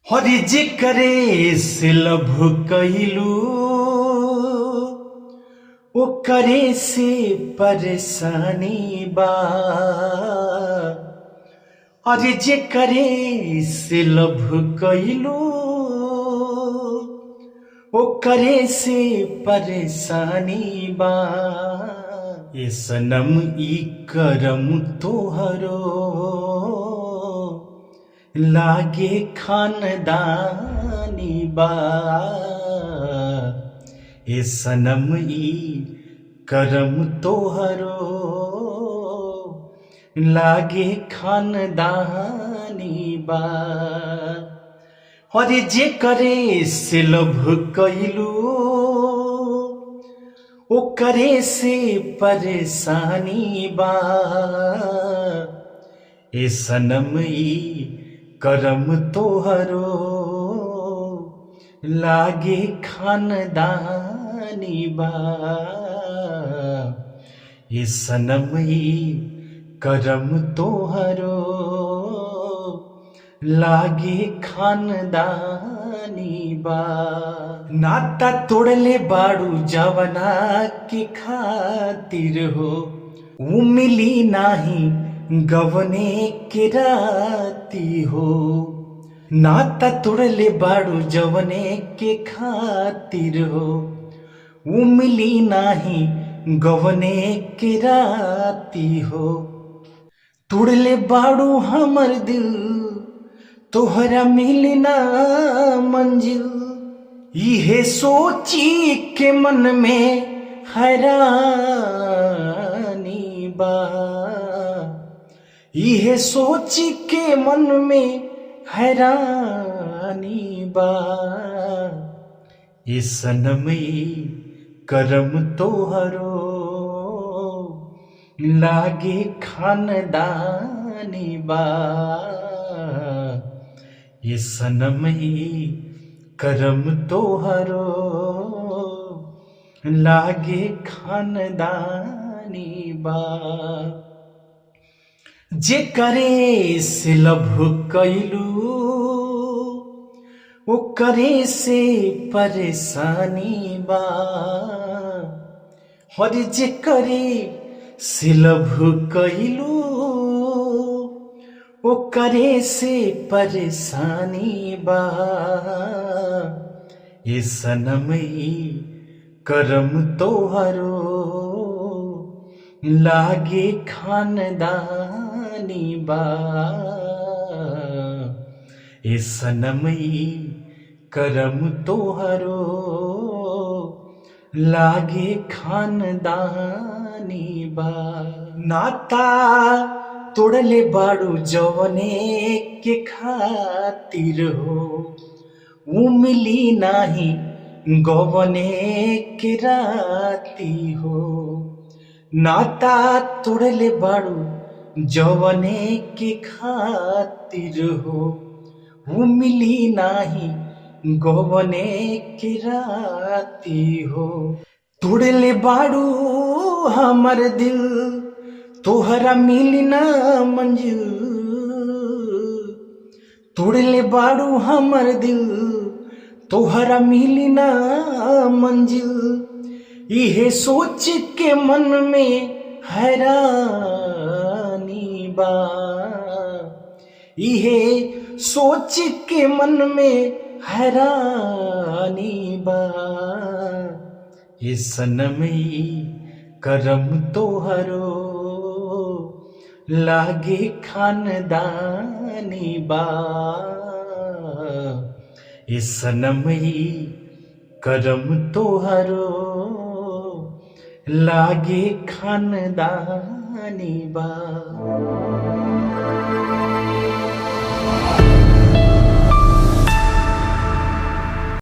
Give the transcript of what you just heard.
हरि जे करे से लभ कइलू ओ करे से परेशानी बा। अरे जे करे से लभ कइलू ओ करे से परेशानी बा। ये सनम ई करम तोहरो लागे खानदानी बा। ए सनम ई करम तोहरो लागे खानदानी बा। हरे जे करे से लभ कइलू ओ करे से परेशानी बा। ए सनम ई करम तोहरो लागे खानदानी बा। ए सनम ई करम तोहरो लागे खानदानी बा। नाता तोड़ले बाड़ू जवना के खातिर हो ऊ मिली नाही गवने के राती हो। नाता तोड़ले बाड़ू जवने के खातिर हो ऊ मिली नाही गवने के राती हो। तोड़ले बाड़ू हमर दिल तोहरा मिलना मंजिल। इहे सोची के मन में हैरानी बा। इहे सोची के मन में हैरानी बा। ये सनम ई करम तोहरो लागे खानदानी बा। ये सनम ई करम तोहरो लागे खानदानी बा। जे करे से लभ कइलू ओ करे से परेशानी बा। हर जे करे से लभ कइलू ओ करे से परेशानी बा। ये सनम ई करम तोहरो लागे खानदानी बा। ए सनम ई करम तोहरो लागे खानदानी बा। नाता तोड़ले बाड़ू जवने के खातिर हो ऊ मिली नाही गवने के राती हो। नाता तोड़ले बाड़ू जवने के खातिर हो ऊ मिली नाही गवने के राती हो। तोड़ले बाड़ू हमर दिल तोहरा मिलना मंजिल। तोड़ले बाड़ू हमर दिल तोहरा मिलना मंजिल। इहे सोच के मन में हैरानी बा। इहे सोच के मन में हैरानी बा। ये सनम ई करम तोहरो लागे खानदानी बा। ये सनम ई करम तोहरो लागे खानदानी बा।